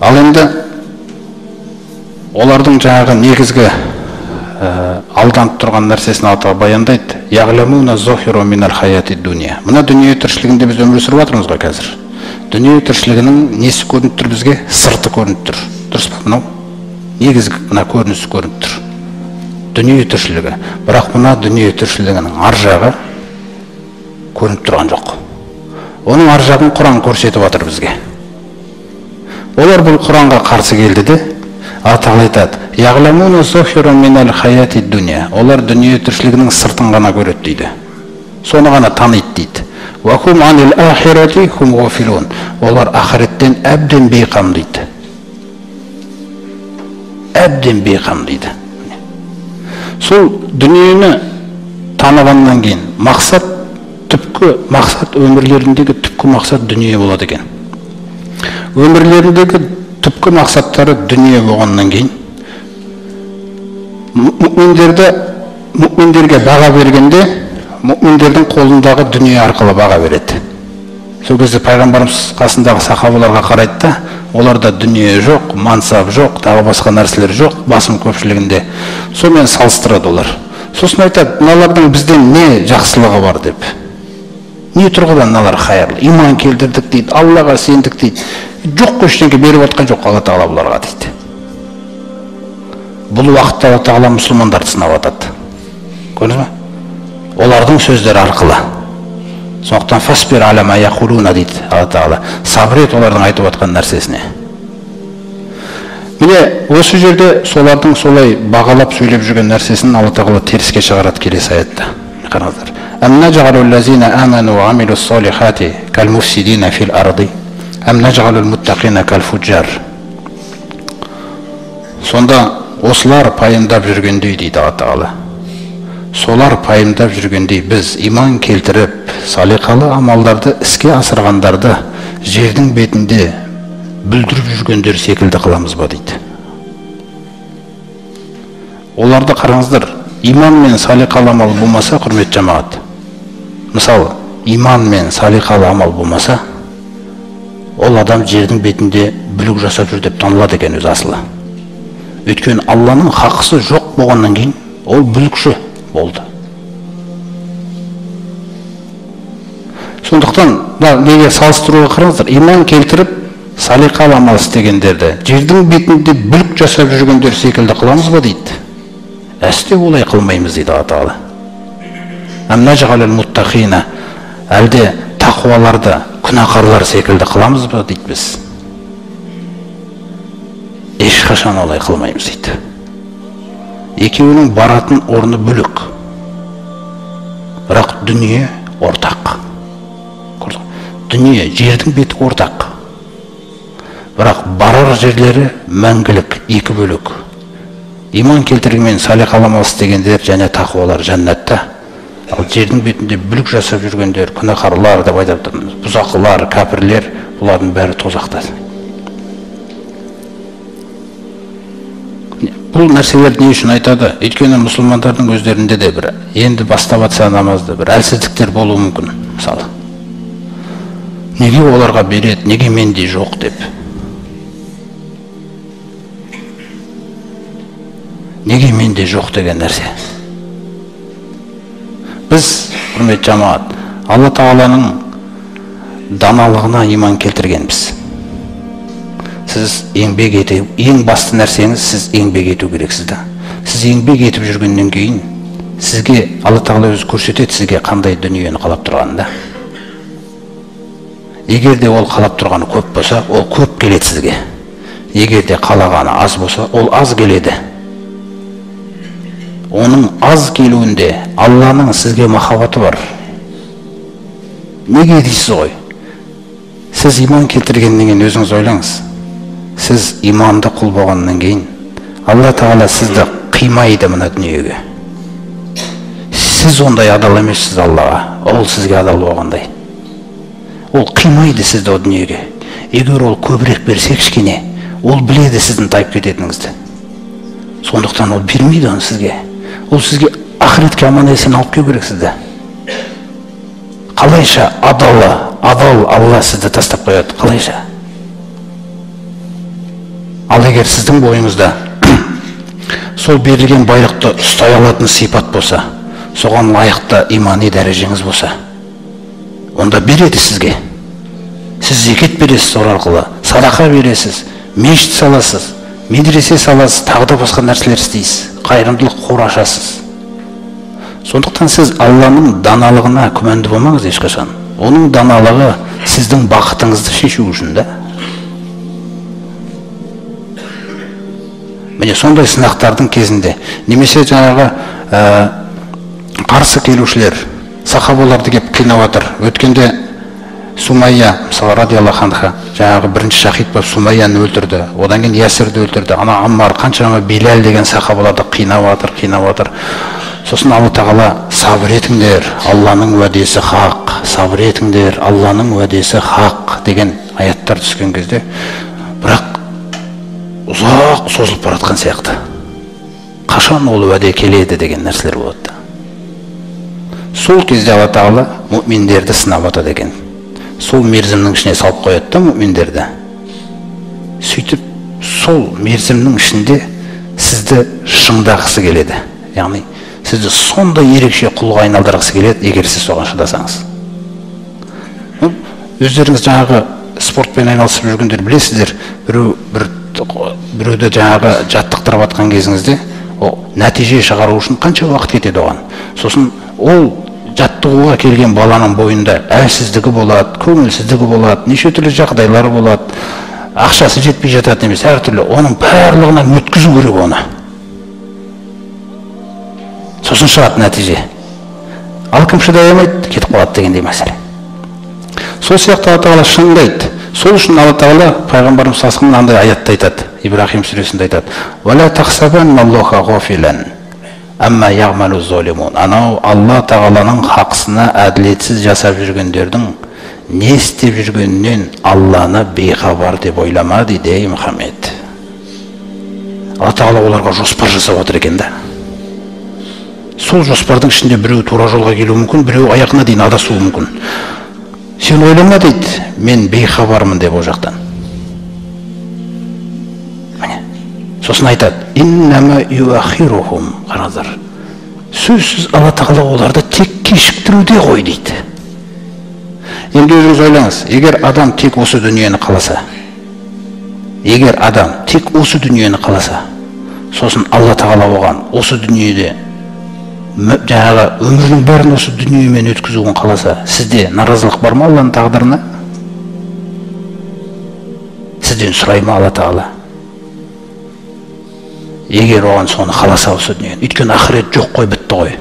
Ал енді олардың жаңағы негізгі алданып тұрған нәрсесін Алла Тағала баяндайды. Яғламуна зохиру минал хаяти дуния. Мына дүние тіршілігінде біз өмір сүріп жатырмыз ғой қазір. Дүние тіршілігінің несі көрініп тұр бізге? Сырты көрініп тұр. Дұрыс па мынау? Негізгі мына көрінісі көрініп тұр. Дүние тіршілігі. Бірақ мына дүние тіршілігінің ар жағы көрініп тұрған жоқ. Оның ар жағын Құран көрсетіп жатыр бізге. Олар бұл Құранға қарсы келді де, Алла Тағала айтады: "Яғламуна зохиру минал хаяти дуния." Олар дүние тіршілігінің сыртын ғана көреді дейді. Соны ғана таниды дейді. "Ва хум анил ахирати хум ғафилун." Олар ахиреттен әбден бейқам дейді. Әбден бейқам дейді. Сол дүниені танығаннан кейін мақсат, түпкі мақсат, өмірлеріндегі түпкі мақсат дүние болады екен. Өмірлеріндегі түпкі мақсаттары дүние болғаннан кейін мүминдерге баға бергенде мүминдердің қолындағы дүние арқылы баға береді. Сол кезде пайғамбарымыз қасындағы сахабаларға қарайды да, оларда дүние жоқ, мансап жоқ, тағы басқа нәрселер жоқ, басым көпшілігінде. Сонымен салыстырады олар. Сосын айтады: "Мыналардың бізден не жақсылығы бар?" деп. Не тұрғыдан мыналар хайырлы? Иман келтірдік дейді, Аллаға сендік дейді. Жоқ ештеңе беріп отқан жоқ Алла Тағала бұларға дейді. Бұл уақытта Алла Тағала мұсылмандарды сынап жатады. Көрдіңіз бе? Олардың сөздері арқылы. Сондықтан фасбир аля ма яқулуна дейді Алла Тағала. Сабыр ет олардың айтып отқан нәрсесіне. Міне осы жерде солардың солай бағалап сөйлеп жүрген нәрсесін Алла Тағала теріске шығарады келесі аятта. Қараңыздар. Ам наджалул лазина аману ва амилус солихати кал муфсидина фил арди ам наджалул муттақина кал фуджар. Сонда осылар пайымдап жүргендей дейді Алла Тағала. Солар пайымдап жүргендей біз иман келтіріп, салиқалы амалдарды іске асырғандарды жердің бетінде бүлдіріп жүргендер секілді қыламыз ба дейді. Оларды қараңыздар, иман мен салиқалы амал болмаса, құрмет жамағат. Мысалы, иман мен салиқалы амал болмаса, ол адам жердің бетінде бүлік жасап жүр деп танылады екен өз асылы. Өйткені Алланың хақысы жоқ болғаннан кейін ол бүлікші болды. Сондықтан неге салыстыруға қараңыздар, иман келтіріп салиқалы амал істегендерді жердің бетінде бүлік жасап жүргендер секілді қыламыз ба дейді. Әсте олай қылмаймыз дейді Алла Тағала. Ам наджалул муттақина, әлде тақуаларды күнәқарлар секілді қыламыз ба дейді біз. Ешқашан олай қылмаймыз дейді. Екеуінің баратын орны бөлек. Бірақ дүние ортақ. Дүние, жердің беті ортақ. Бірақ барар жерлері мәңгілік, екі бөлек. Иман келтірген салиқалы амал істегендер және тақуалар жәннатта. Ал жердің бетінде бүлік жасап жүргендер, күнәқарлар деп айтып тұрмыз. Бұзақылар, кәпірлер, бұлардың бәрі тозақта. Бұл нәрселер не үшін айтады? Өйткені мұсылмандардың өздерінде де бір енді бастап жатса намазды бір әлсіздіктер болуы мүмкін, мысалы. Неге оларға береді, неге менде жоқ деп. Неге менде жоқ деген нәрсе. Біз, құрмет жамағат, Алла Тағаланың даналығына иман келтіргенбіз. Сіз еңбек ету, ең басты нәрсеңіз сіз еңбек ету керексіз да. Сіз еңбек етіп жүргеннен кейін сізге Алла Тағала өзі көрсетеді сізге қандай дүниені қалап тұрғанында. Егер де ол қалап тұрғаны көп болса, ол көп келеді сізге. Егер де қалағаны аз болса, ол аз келеді. Оның аз келуінде Алланың сізге махаббаты бар. Неге дейсіз ғой? Сіз иман келтіргеннен кейін өзіңіз ойлаңыз. Сіз иманды құл болғаннан кейін Алла Тағала сізді қимайды мына дүниеге. Сіз ондай адал емессіз Аллаға, ол сізге адал болғандай. Ол қимайды сізді о дүниеге. Егер ол көбірек берсе кішкене, ол біледі сіздің тайып кететініңізді. Сондықтан ол бермейді оны сізге. Ол сізге ақыретке аман есен алып келу керек сізді. Қалайша адал Алла сізді тастап қояды, қалайша? Ал егер сіздің бойыңызда сол берілген байлықты ұстай алатын сипат болса, соған лайықты имани дәрежеңіз болса, онда береді сізге. Сіз зекет бересіз, сол арқылы садақа бересіз, мешіт саласыз, медресе саласыз, тағы да басқа нәрселер істейсіз, қайырымдылық қор ашасыз. Сондықтан сіз Алланың даналығына күмәнді болмаңыз ешқашан. Оның даналығы сіздің бақытыңызды шешу үшін да. Міне сондай сынақтардың кезінде, немесе жаңағы қарсы келушілер, сахабаларды кеп қинап отыр. Өткенде Сумайя, мысалы радиаллаху анха, жаңағы бірінші шахид болып Сумайяны өлтірді, одан кейін Ясирді өлтірді. Ана Аммар, қаншама Билал деген сахабаларды қинап отыр. Сосын Алла тағала сабыр етіңдер, Алланың уәдесі хақ, сабыр етіңдер, Алланың уәдесі хақ деген аяттар түскен кезде, бірақ ұзақ созылып баратқан сияқты. Қашан ол уәде келеді деген нәрселер болады. Сол кезде Алла тағала мүминдерді сынап атады екен. Сол мерзімнің ішіне салып қояды да мүминдерді. Сөйтіп, сол мерзімнің ішінде сізді шыңдағысы келеді. Яғни, сізді сондай ерекше құлға айналдырғысы келеді, егер сіз соған шыдасаңыз. Өздеріңіз жаңағы спортпен айналысып жүргендер білесіздер, біреуді жаңағы жаттықтырып атқан кезіңізде, нәтиже шығару үшін қанша уақыт кетеді оған. Сосын ол жаттығуға келген баланың бойында әлсіздігі болады, көңілсіздігі болады, неше түрлі жағдайлары болады, ақшасы жетпей жатады емес, әртүрлі. Оның барлығынан өткізу керек оны. Сосын шығады нәтиже. Ал кім шыдай алмайды, кетіп қалады дегендей мәселе. Сол сияқты Алла тағала шыңдайды. Сол үшін Алла тағала пайғамбарымыз саллаллаху алейхи андай аятта айтады, Ибрахим сүресінде айтады: "Вала тахсабанналлаха ғафилан амма яъмалу золимун". Анау Алла тағаланың хақысына әділетсіз жасап жүргендердің не істеп жүргенінен Алланы бейхабар деп ойлама дейді Мұхаммед. Алла тағала оларға жоспар жасап отыр екен да. Сол жоспардың ішінде біреу тура жолға келуі мүмкін, біреу аяғына дейін адасуы мүмкін. Сен ойлама дейді, мен бейхабармын деп о жақтан. Сосын айтады: "Иннама юахирухум", қараңыздар. Сөзсіз Алла тағала оларды тек кешіктіруде ғой дейді. Енді өзіңіз ойлаңыз, егер адам тек осы дүниені қаласа, сосын Алла тағала оған осы дүниеде жаңағы өмірінің бәрін осы дүниемен өткізуін қаласа, сізде наразылық бар ма Алланың тағдырына? Сізден сұрай ма Алла тағала? Егер оған соны қаласа осы дүниені, өйткені ақырет жоқ қой, бітті ғой.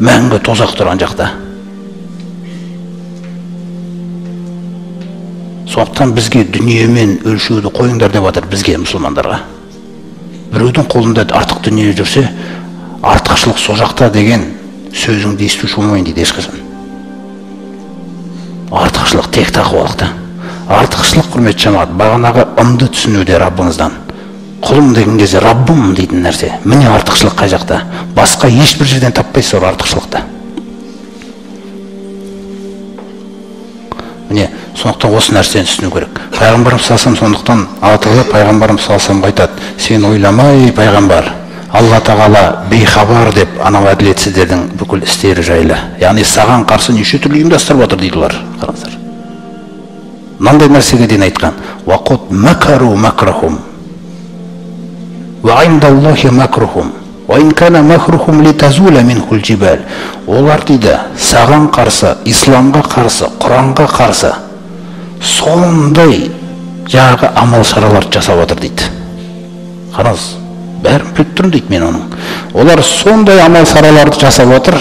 Мәңгі тозақ тұрған жақта. Сондықтан бізге дүниемен өлшеуді қойыңдар деп жатыр, бізге мұсылмандарға. Біреудің қолында артық дүние жүрсе, артықшылық сол жақта деген сөзіңді естуші болмайын дейді ешқашан. Артықшылық тек тақуалықта. Артықшылық, құрметті жамағат, бағанағы ымды түсінуде Раббыңыздан. Құлым деген кезде Раббым дейтін нәрсе. Міне артықшылық қай жақта. Басқа ешбір жерден таппайсыз ол артықшылықта. Міне, сондықтан осы нәрсені түсіну керек. Пайғамбарымыз салсам, сондықтан Алла тағала пайғамбарымыз салсам айтады: "Сен ойламай, пайғамбар, Алла тағала бейхабар деп анау әділетсіздердің бүкіл істері жайлы. Яғни саған қарсы неше түрлі ұйымдастырып отыр дейді олар." Қараңыздар. Мынандай нәрсеге дейін айтқан: "Вақот макару макрахум. Ва индаллахи макрухум. Ва ин кана макрухум литазула минхул джибал." Олар дейді, саған қарсы, исламға қарсы, Құранға қарсы сондай жаңағы амал шаралар жасап отыр дейді. Қараңыз, бәрін біліп тұрмын дейді мен оның. Олар сондай амал шараларды жасап отыр,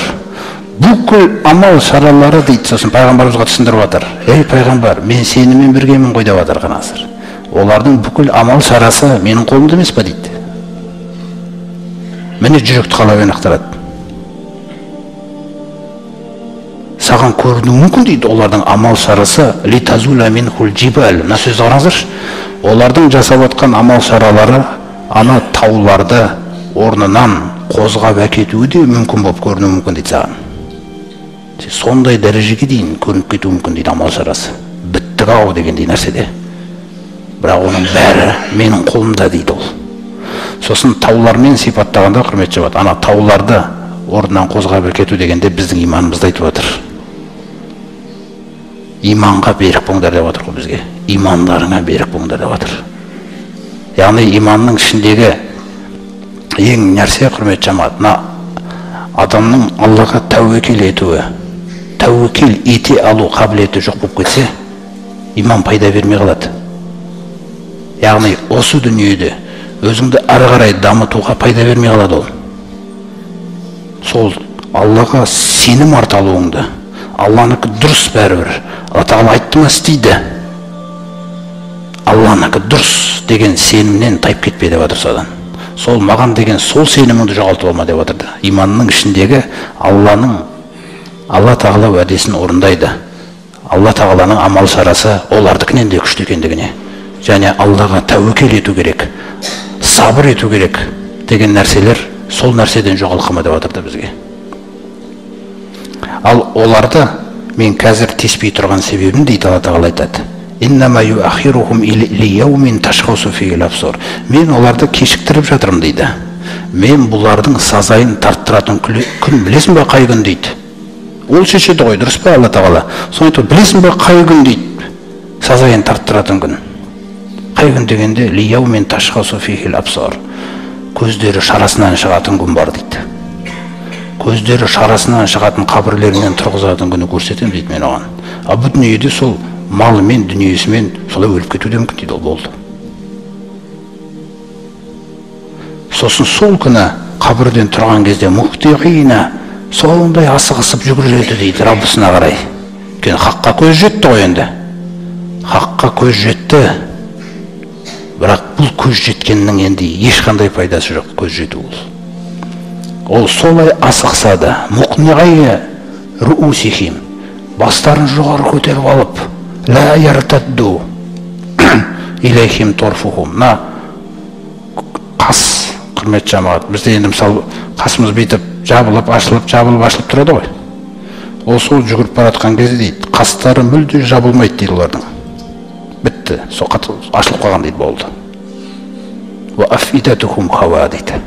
бүкіл амал шаралары дейді. Сосын пайғамбарымызға түсіндіріп отыр: "Ей пайғамбар, мен сенімен біргемін ғой" деп отыр. Қараңыздар, олардың бүкіл амал шарасы менің қолымда емес па дейді. Міне жүректі қалауын ақтарады. Саған көріну мүмкін дейді, олардың амал шарасы литазула минхул джибал. Мына сөзді қараңыздаршы. Олардың жасап отқан амал шаралары ана тауларды орнынан қозғап әкетуі де мүмкін болып көрінуі мүмкін дейді саған. Сондай дәрежеге дейін көрініп кетуі мүмкін дейді амал шарасы. Біттік ау дегендей нәрседе. бірақ оның бәрі менің қолымда дейді ол. Сосын таулармен сипаттағанда, құрметті жабат, ана тауларды орнынан қозғап кету дегенде біздің иманымызды айтып отыр. Иманға берік болыңдар деп отыр ғой бізге. Имандарыңа берік болыңдар деп отыр. Яғни иманның ішіндегі ең нәрсе, құрметті жамағат, адамның Аллаға тәуекел етуі, тәуекел ете алу қабілеті жоқ болып кетсе, иман пайда бермей қалады. Яғни осы дүниеде өзіңді ары қарай дамытуға пайда бермей қалады ол. Сол Аллаға сенім арта алуыңды, Алланыкі дұрыс бәрібір, Алла тағала айтты ма істейді, Алланыкі дұрыс деген сенімнен тайып кетпе деп отыр содан. Сол маған деген сол сеніміңді жоғалтып алма деп отырды. Иманның ішіндегі Алла тағала уәдесін орындайды. Алла тағаланың амал шарасы олардыкінен де күшті екендігіне. Және Аллаға тәуекел ету керек, сабыр ету керек деген нәрселер сол нәрседен жоғалқыма деп отырды бізге. Ал оларды мен қазір теспей тұрған себебім дейді Алла тағала айтады. Иннама юахирухум лияумин ташхасу фихил абсар. Мен оларды кешіктіріп жатырмын дейді. Мен бұлардың сазайын тарттыратын күн білесің бе қай күн дейді. Ол шешеді ғой, дұрыс па Алла тағала? Соны айтып, білесің бе қай күн дейді. Сазайын тарттыратын күн. Қай күн дегенде лияумин ташхасу фихил абсар. Көздері шарасынан шығатын күн бар дейді. Көздері шарасынан шығатын қабірлерінен тұрғызатын күні көрсетем дейді мен оған. А бұл дүниеде сол малымен, дүниесімен солай өліп кетуде мүмкін дейді, ол болды. Сосын сол күні қабірден тұрған кезде мұқтиғина сондай асығысып жүгіреді дейді Раббысына қарай. Өйткені хаққа көз жетті ғой енді. Хаққа көз жетті. Бірақ бұл көз жеткеннің енді ешқандай пайдасы жоқ, көз жету ол. Ол солай асықса да, мұқниғайы руусихим, бастарын жоғары көтеріп алып, ла яртадду илейхим торфухум. Қас, құрметті жамағат, бізде енді мысалы қасымыз бейтіп, жабылып, ашылып тұрады ғой. Ол сол жүгіріп баратқан кезде дейді, қастары мүлде жабылмайды дейді олардың. Бітті, сол ашылып қалған дейді, болды. Ва афидатухум хава дейді.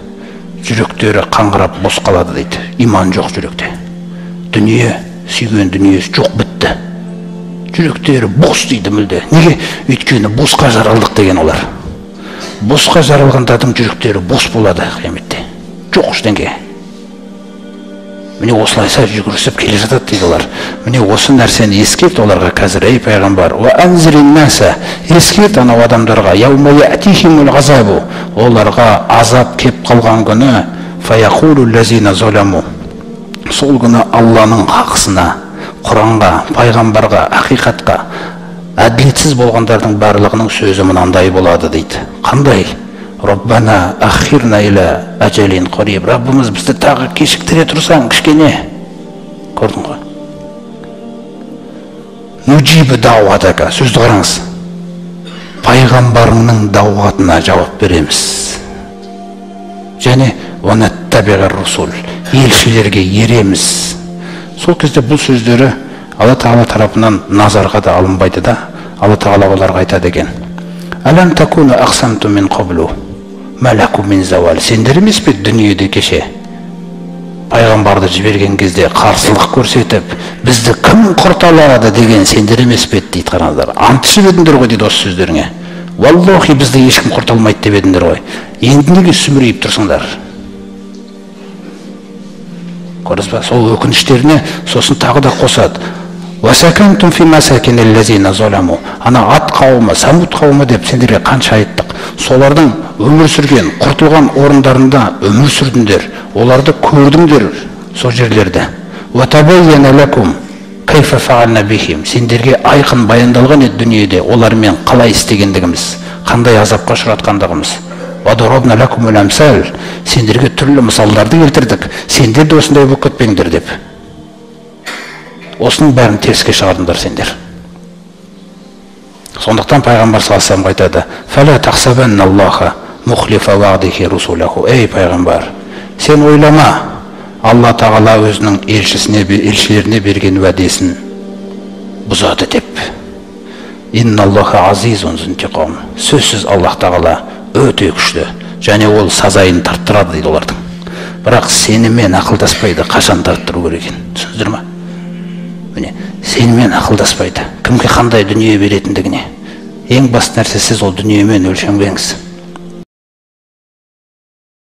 Жүректері қаңғырап бос қалады дейді. Иман жоқ жүректе. Дүние, сүйген дүниесі жоқ, бітті. Жүректері бос дейді мүлде. Неге? Өйткені босқа жаралдық деген олар. Босқа жаралғандардың жүректері бос болады қияметте. Жоқ ештеңе. Міне осылайша жүгірісіп келе жатады дейді олар. Міне осы нәрсені ескерт оларға қазір, ей пайғамбар. Ва анзирин наса, ескерт анау адамдарға. Яума яатихимул ғазабу, оларға азап кеп қалған күні. Фаяқулу лазина золаму, сол күні Алланың хақысына, Құранға, пайғамбарға, ақиқатқа әділетсіз болғандардың барлығының сөзі мынандай болады дейді. Қандай? Раббана ахирна иля ажалин қариб. Раббымыз бізді тағы кешіктіре тұрсаң кішкене. Көрдің ғой? Нуджибі дауатака, сөзді қараңыз. Пайғамбарыңның дауатына жауап береміз. Және ванаттабиғар русул, елшілерге ереміз. Сол кезде бұл сөздері Алла Тағала тарапынан назарға да алынбайды да, Алла Тағала оларға айтады екен. Алам такуну ақсанту min қаблу мәләку min завал. Сендер емес пе дүниеде кеше пайғамбарды жіберген кезде қарсылық көрсетіп, бізді кім құрта алады деген сендер емес пе дейді. Қараңыздар, ант ішіп едіңдер ғой дейді осы сөздеріңе. Валлахи бізді ешкім құрта алмайды деп едіңдер ғой. Енді неге сүмірейіп тұрсыңдар? Көрдіңіз ба? Сол өкініштеріне сосын тағы да қосады. Васакантум фи масакинил лазина заламу. Ана ат қауымы, Самуд қауымы деп сендерге қанша айттық. Солардың өмір сүрген, құртылған орындарында өмір сүрдіңдер. Оларды көрдіңдер сол жерлерде. Ва табайяна лакум кайфа фаална бихим. Сендерге айқын баяндалған еді дүниеде олармен қалай істегендігіміз, қандай азапқа ұшыратқандығымыз. Ва дарабна лакумул амсал. Сендерге түрлі мысалдарды келтірдік. Сендер де осындай болып кетпеңдер деп. Осының бәрін теріске шығардыңдар сендер. Сондықтан пайғамбар саллаллаху алейхи ва саллям айтады: "Фала тахсабанна Аллаха мухлифа вa'дихи русулаху". Ей пайғамбар, сен ойлама, Алла Тағала өзінің елшілеріне берген уәдесін бұзады деп. Инналлаха азизун зунтиқам. Сөзсіз Аллах Тағала өте күшті, және ол сазайын тарттырады дейді олардың. Бірақ сенімен ақылдаспайды, қашан тарттыру керек екен, түсіндіңіздер ме? Міне, сенімен ақылдаспайды, кімге қандай дүние беретіндігіне. Ең басты нәрсе, сіз ол дүниемен өлшенбеңіз.